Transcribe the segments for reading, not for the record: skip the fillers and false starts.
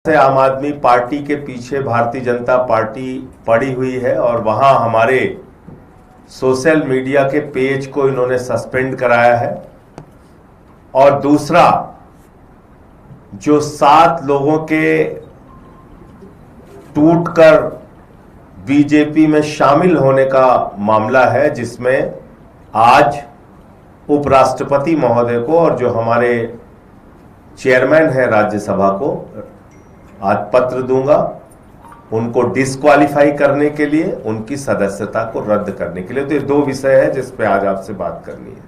से आम आदमी पार्टी के पीछे भारतीय जनता पार्टी पड़ी हुई है और वहां हमारे सोशल मीडिया के पेज को इन्होंने सस्पेंड कराया है। और दूसरा, जो 7 लोगों के टूटकर बीजेपी में शामिल होने का मामला है, जिसमें आज उपराष्ट्रपति महोदय को और जो हमारे चेयरमैन है राज्यसभा को आज पत्र दूंगा, उनको डिस्क्वालीफाई करने के लिए, उनकी सदस्यता को रद्द करने के लिए। तो ये 2 विषय है जिस पे आज आपसे बात करनी है।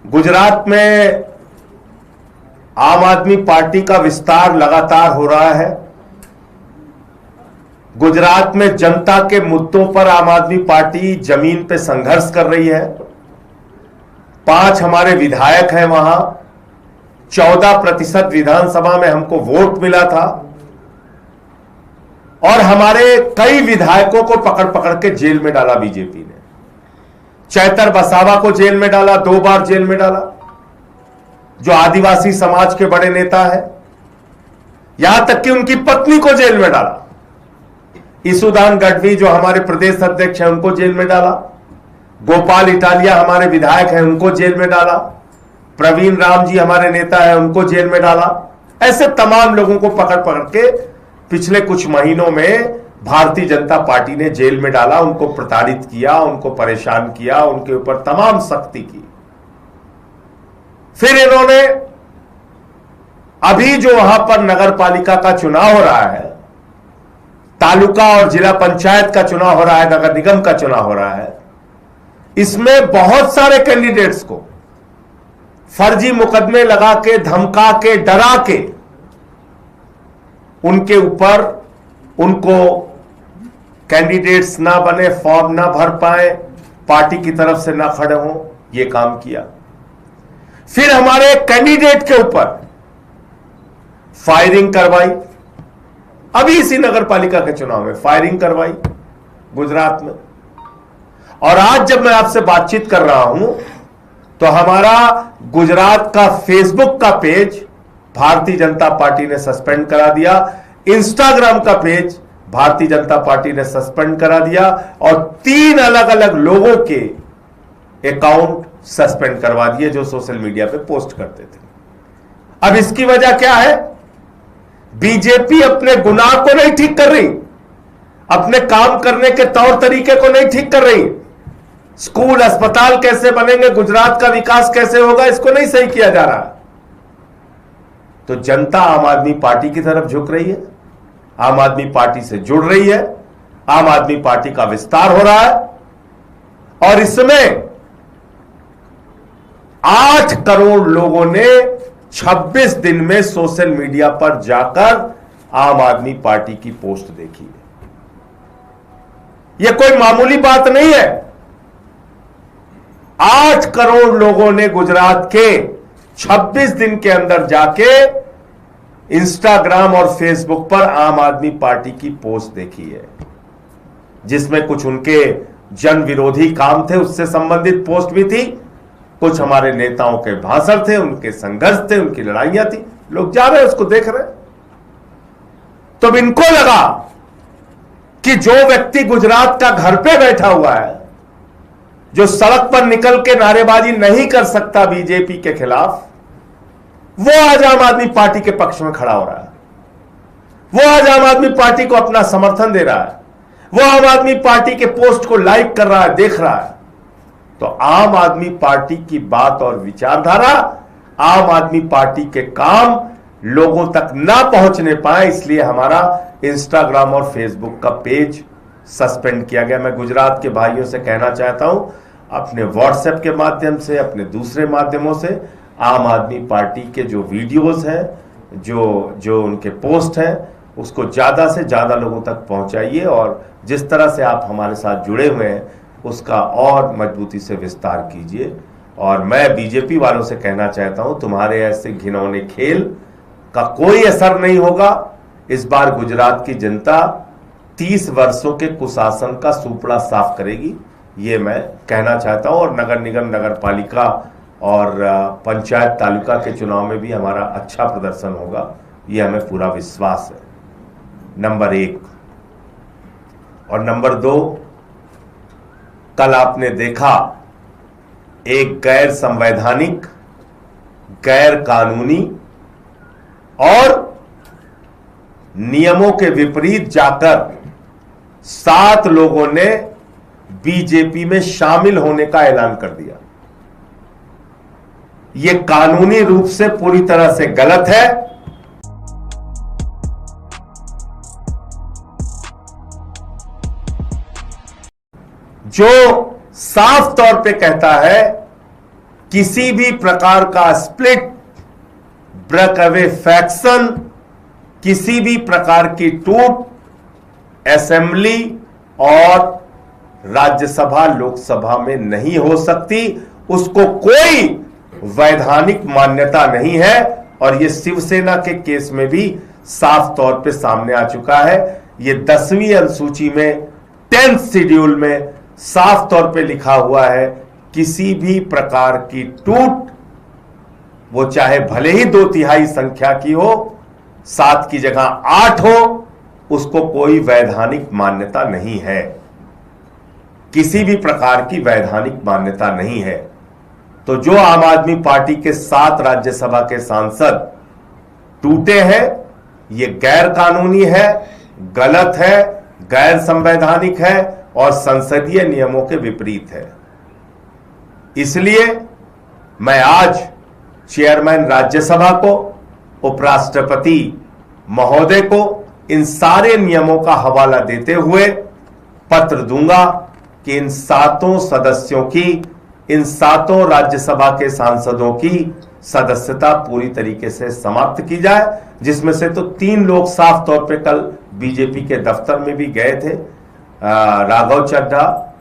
गुजरात में आम आदमी पार्टी का विस्तार लगातार हो रहा है। गुजरात में जनता के मुद्दों पर आम आदमी पार्टी जमीन पे संघर्ष कर रही है। 5 हमारे विधायक हैं वहां। 14% विधानसभा में हमको वोट मिला था और हमारे कई विधायकों को पकड़ पकड़ के जेल में डाला बीजेपी ने। चैतर बसावा को जेल में डाला, 2 बार जेल में डाला, जो आदिवासी समाज के बड़े नेता है। यहां तक कि उनकी पत्नी को जेल में डाला। ईसुदान गढ़वी जो हमारे प्रदेश अध्यक्ष हैं, उनको जेल में डाला। गोपाल इटालिया हमारे विधायक हैं, उनको जेल में डाला। प्रवीण राम जी हमारे नेता है, उनको जेल में डाला। ऐसे तमाम लोगों को पकड़ पकड़ के पिछले कुछ महीनों में भारतीय जनता पार्टी ने जेल में डाला, उनको प्रताड़ित किया, उनको परेशान किया, उनके ऊपर तमाम सख्ती की। फिर इन्होंने अभी जो वहां पर नगर पालिका का चुनाव हो रहा है, तालुका और जिला पंचायत का चुनाव हो रहा है, नगर निगम का चुनाव हो रहा है, इसमें बहुत सारे कैंडिडेट्स को फर्जी मुकदमे लगा के, धमका के, डरा के उनके ऊपर, उनको कैंडिडेट्स ना बने, फॉर्म ना भर पाए, पार्टी की तरफ से ना खड़े हों, यह काम किया। फिर हमारे कैंडिडेट के ऊपर फायरिंग करवाई। अभी इसी नगर पालिका के चुनाव में फायरिंग करवाई गुजरात में। और आज जब मैं आपसे बातचीत कर रहा हूं तो हमारा गुजरात का फेसबुक का पेज भारतीय जनता पार्टी ने सस्पेंड करा दिया। इंस्टाग्राम का पेज भारतीय जनता पार्टी ने सस्पेंड करा दिया और 3 अलग अलग लोगों के अकाउंट सस्पेंड करवा दिए जो सोशल मीडिया पे पोस्ट करते थे। अब इसकी वजह क्या है? बीजेपी अपने गुनाह को नहीं ठीक कर रही, अपने काम करने के तौर तरीके को नहीं ठीक कर रही। स्कूल अस्पताल कैसे बनेंगे, गुजरात का विकास कैसे होगा, इसको नहीं सही किया जा रहा। तो जनता आम आदमी पार्टी की तरफ झुक रही है, आम आदमी पार्टी से जुड़ रही है, आम आदमी पार्टी का विस्तार हो रहा है। और इसमें 8 करोड़ लोगों ने 26 दिन में सोशल मीडिया पर जाकर आम आदमी पार्टी की पोस्ट देखी है। यह कोई मामूली बात नहीं है। 8 करोड़ लोगों ने गुजरात के 26 दिन के अंदर जाके इंस्टाग्राम और फेसबुक पर आम आदमी पार्टी की पोस्ट देखी है, जिसमें कुछ उनके जन विरोधी काम थे, उससे संबंधित पोस्ट भी थी। कुछ हमारे नेताओं के भाषण थे, उनके संघर्ष थे, उनकी लड़ाइयां थी। लोग जा रहे हैं, उसको देख रहे हैं। तो इनको लगा कि जो व्यक्ति गुजरात का घर पे बैठा हुआ है, जो सड़क पर निकल के नारेबाजी नहीं कर सकता बीजेपी के खिलाफ, वो आज आम आदमी पार्टी के पक्ष में खड़ा हो रहा है। वो आज आम आदमी पार्टी को अपना समर्थन दे रहा है। वो आम आदमी पार्टी के पोस्ट को लाइक कर रहा है, देख रहा है। तो आम आदमी पार्टी की बात और विचारधारा, आम आदमी पार्टी के काम लोगों तक ना पहुंचने पाए, इसलिए हमारा इंस्टाग्राम और फेसबुक का पेज सस्पेंड किया गया। मैं गुजरात के भाइयों से कहना चाहता हूं, अपने व्हाट्सएप के माध्यम से, अपने दूसरे माध्यमों से आम आदमी पार्टी के जो वीडियोस हैं, जो उनके पोस्ट हैं, उसको ज्यादा से ज्यादा लोगों तक पहुंचाइए और जिस तरह से आप हमारे साथ जुड़े हुए हैं उसका और मजबूती से विस्तार कीजिए। और मैं बीजेपी वालों से कहना चाहता हूं, तुम्हारे ऐसे घिनौने खेल का कोई असर नहीं होगा। इस बार गुजरात की जनता 30 वर्षों के कुशासन का सूपड़ा साफ करेगी, ये मैं कहना चाहता हूं। और नगर निगम, नगर पालिका और पंचायत तालुका के चुनाव में भी हमारा अच्छा प्रदर्शन होगा, ये हमें पूरा विश्वास है, नंबर 1। और नंबर 2, कल आपने देखा एक गैर संवैधानिक, गैर कानूनी और नियमों के विपरीत जाकर 7 लोगों ने बीजेपी में शामिल होने का ऐलान कर दिया। यह कानूनी रूप से पूरी तरह से गलत है। जो साफ तौर पे कहता है किसी भी प्रकार का स्प्लिट, ब्रेक अवे फैक्शन, किसी भी प्रकार की टूट असेंबली और राज्यसभा लोकसभा में नहीं हो सकती, उसको कोई वैधानिक मान्यता नहीं है। और यह शिवसेना के केस में भी साफ तौर पे सामने आ चुका है। यह 10वीं अनुसूची में 10th शेड्यूल में साफ तौर पे लिखा हुआ है, किसी भी प्रकार की टूट, वो चाहे भले ही 2/3 संख्या की हो, 7 की जगह 8 हो, उसको कोई वैधानिक मान्यता नहीं है। किसी भी प्रकार की वैधानिक मान्यता नहीं है। तो जो आम आदमी पार्टी के 7 राज्यसभा के सांसद टूटे हैं, ये गैर कानूनी है, गलत है, गैर संवैधानिक है और संसदीय नियमों के विपरीत है। इसलिए मैं आज चेयरमैन राज्यसभा को, उपराष्ट्रपति महोदय को इन सारे नियमों का हवाला देते हुए पत्र दूंगा कि इन 7 सदस्यों की, इन 7 राज्यसभा के सांसदों की सदस्यता पूरी तरीके से समाप्त की जाए, जिसमें से तो 3 लोग साफ तौर पे कल बीजेपी के दफ्तर में भी गए थे, राघव चड्ढा,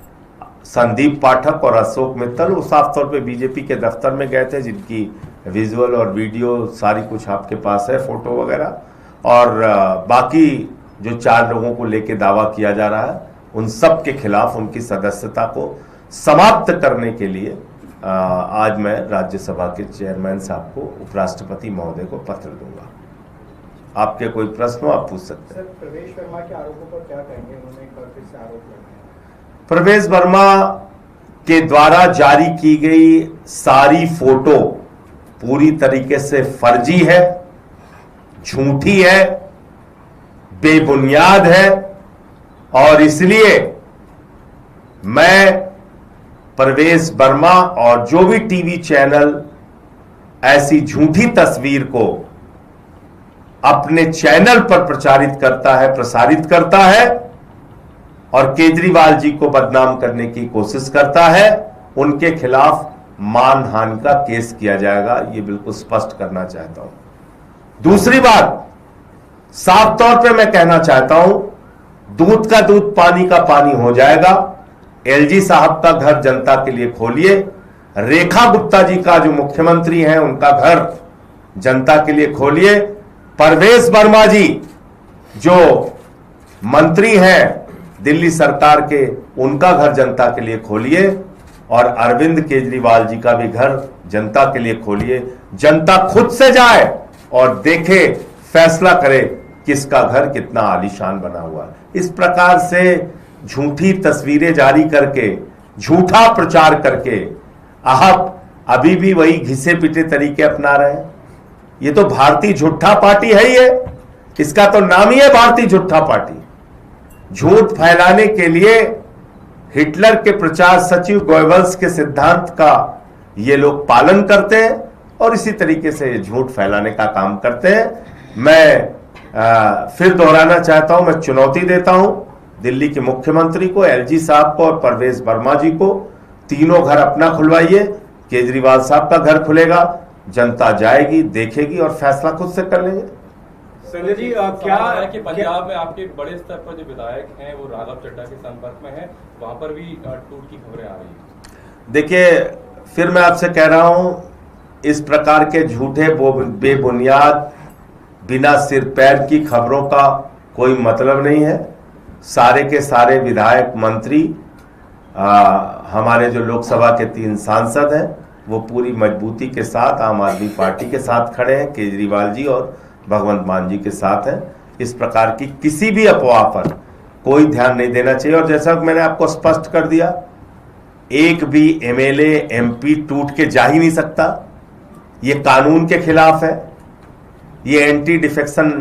संदीप पाठक और अशोक मित्तल। वो साफ तौर पे बीजेपी के दफ्तर में गए थे, जिनकी विजुअल और वीडियो सारी कुछ आपके पास है, फोटो वगैरह। और बाकी जो 4 लोगों को लेके दावा किया जा रहा है, उन सब के खिलाफ उनकी सदस्यता को समाप्त करने के लिए आज मैं राज्यसभा के चेयरमैन साहब को, उपराष्ट्रपति महोदय को पत्र दूंगा। आपके कोई प्रश्न हो आप पूछ सकते हैं। सर, प्रवेश वर्मा के आरोपों पर क्या कहेंगे? उन्होंने एक बार फिर से आरोप लगाया। प्रवेश वर्मा के द्वारा जारी की गई सारी फोटो पूरी तरीके से फर्जी है, झूठी है, बेबुनियाद है। और इसलिए मैं प्रवेश वर्मा और जो भी टीवी चैनल ऐसी झूठी तस्वीर को अपने चैनल पर प्रचारित करता है, प्रसारित करता है और केजरीवाल जी को बदनाम करने की कोशिश करता है, उनके खिलाफ मानहानि का केस किया जाएगा। ये बिल्कुल स्पष्ट करना चाहता हूं। दूसरी बात, साफ तौर पे मैं कहना चाहता हूं, दूध का दूध, पानी का पानी हो जाएगा। एलजी साहब का घर जनता के लिए खोलिए। रेखा गुप्ता जी का जो मुख्यमंत्री हैं, उनका घर जनता के लिए खोलिए। प्रवेश वर्मा जी जो मंत्री हैं दिल्ली सरकार के, उनका घर जनता के लिए खोलिए। और अरविंद केजरीवाल जी का भी घर जनता के लिए खोलिए। जनता खुद से जाए और देखे, फैसला करे किसका घर कितना आलीशान बना हुआ है। इस प्रकार से झूठी तस्वीरें जारी करके, झूठा प्रचार करके आप अभी भी वही घिसे पिटे तरीके अपना रहे हैं। ये तो भारतीय झूठा पार्टी है। ये इसका तो नाम ही है भारतीय झूठा पार्टी। झूठ फैलाने के लिए हिटलर के प्रचार सचिव गोयबल्स के सिद्धांत का ये लोग पालन करते हैं और इसी तरीके से झूठ फैलाने का काम करते हैं। मैं फिर दोहराना चाहता हूं, मैं चुनौती देता हूं दिल्ली के मुख्यमंत्री को, एलजी साहब को और प्रवेश वर्मा जी को। तीनों घर अपना खुलवाइए। केजरीवाल साहब का घर खुलेगा, जनता जाएगी, देखेगी और फैसला खुद से कर लेंगे। संजय जी, क्या है कि पंजाब में आपके बड़े स्तर पर जो विधायक हैं वो राघव चड्ढा के संपर्क में हैं, वहां पर भी टूट की खबरें आ रही हैं। देखिए, फिर मैं आपसे कह रहा हूं, इस प्रकार के झूठे बेबुनियाद बिना सिर पैर की खबरों का कोई मतलब नहीं है। सारे के सारे विधायक, मंत्री, हमारे जो लोकसभा के 3 सांसद हैं, वो पूरी मजबूती के साथ आम आदमी पार्टी के साथ खड़े हैं। केजरीवाल जी और भगवंत मान जी के साथ हैं। इस प्रकार की किसी भी अफवाह पर कोई ध्यान नहीं देना चाहिए। और जैसा मैंने आपको स्पष्ट कर दिया, एक भी एमएलए एमपी टूट के जा ही नहीं सकता, ये कानून के खिलाफ है, ये एंटी डिफेक्शन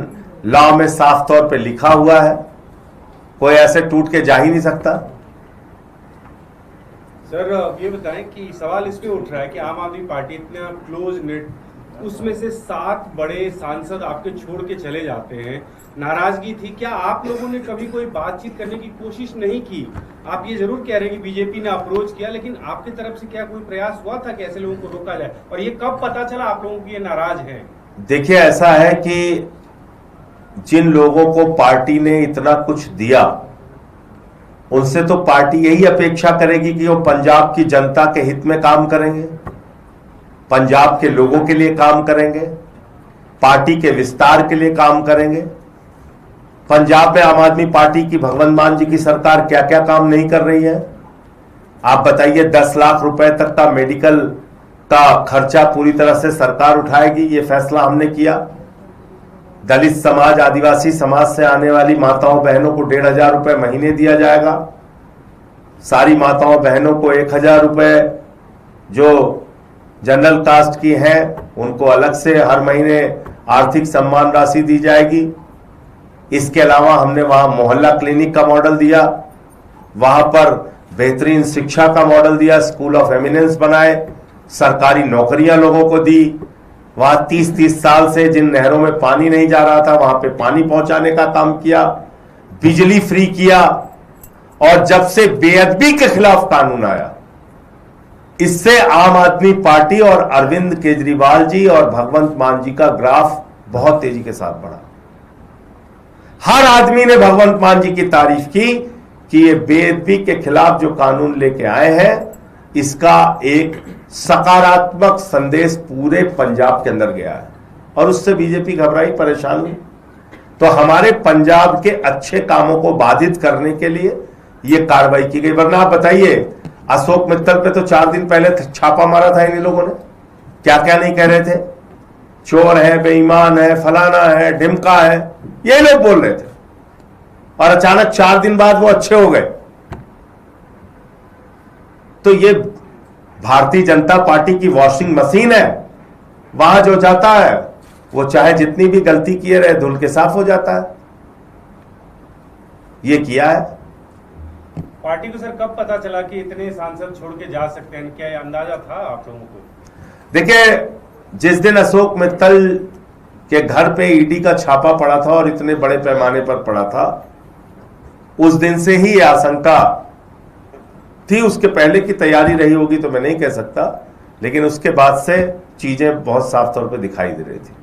लॉ में साफ तौर पे लिखा हुआ है, कोई ऐसे टूट के जा ही नहीं सकता। सर ये बताएं कि सवाल इसमें उठ रहा है कि आम आदमी पार्टी इतना क्लोज नेट, उसमें से 7 बड़े सांसद आपके छोड़ के चले जाते हैं, नाराजगी थी, क्या आप लोगों ने कभी कोई बातचीत करने की कोशिश नहीं की? आप ये जरूर कह रहे हैं कि बीजेपी ने अप्रोच किया, लेकिन आपकी तरफ से क्या कोई प्रयास हुआ था कि ऐसे लोगों को रोका जाए? और ये कब पता चला आप लोगों को ये नाराज हैं? देखिए, ऐसा है कि जिन लोगों को पार्टी ने इतना कुछ दिया, उनसे तो पार्टी यही अपेक्षा करेगी कि वो पंजाब की जनता के हित में काम करेंगे, पंजाब के लोगों के लिए काम करेंगे, पार्टी के विस्तार के लिए काम करेंगे। पंजाब में आम आदमी पार्टी की भगवंत मान जी की सरकार क्या क्या काम नहीं कर रही है, आप बताइए। 10 लाख रुपए तक का मेडिकल का खर्चा पूरी तरह से सरकार उठाएगी, ये फैसला हमने किया। दलित समाज, आदिवासी समाज से आने वाली माताओं बहनों को 1500 रुपए महीने दिया जाएगा। सारी माताओं बहनों को 1000 रुपए, जो जनरल कास्ट की हैं उनको अलग से हर महीने आर्थिक सम्मान राशि दी जाएगी। इसके अलावा हमने वहां मोहल्ला क्लिनिक का मॉडल दिया, वहां पर बेहतरीन शिक्षा का मॉडल दिया, स्कूल ऑफ एमिनेंस बनाए, सरकारी नौकरियां लोगों को दी। वहां 30-30 साल से जिन नहरों में पानी नहीं जा रहा था, वहां पे पानी पहुंचाने का काम किया, बिजली फ्री किया। और जब से बेअदबी के खिलाफ कानून आया, इससे आम आदमी पार्टी और अरविंद केजरीवाल जी और भगवंत मान जी का ग्राफ बहुत तेजी के साथ बढ़ा। हर आदमी ने भगवंत मान जी की तारीफ की कि ये बेअदबी के खिलाफ जो कानून लेके आए हैं, इसका एक सकारात्मक संदेश पूरे पंजाब के अंदर गया है। और उससे बीजेपी घबराई, परेशान हुई। तो हमारे पंजाब के अच्छे कामों को बाधित करने के लिए यह कार्रवाई की गई। वरना आप बताइए, अशोक मित्तल पे तो 4 दिन पहले छापा मारा था इन लोगों ने, क्या क्या नहीं कह रहे थे, चोर है, बेईमान है, फलाना है, ढिमका है, ये लोग बोल रहे थे। और अचानक 4 दिन बाद वो अच्छे हो गए। तो ये भारतीय जनता पार्टी की वॉशिंग मशीन है, वहां जो जाता है वो चाहे जितनी भी गलती किए रहे, धुल के साफ हो जाता है। ये किया है। पार्टी को सर कब पता चला कि इतने सांसद छोड़ के जा सकते हैं? क्या अंदाजा था आप लोगों को? देखिए, जिस दिन अशोक मित्तल के घर पे ईडी का छापा पड़ा था और इतने बड़े पैमाने पर पड़ा था, उस दिन से ही आशंका थी। उसके पहले की तैयारी रही होगी तो मैं नहीं कह सकता, लेकिन उसके बाद से चीजें बहुत साफ तौर पे दिखाई दे रही थी।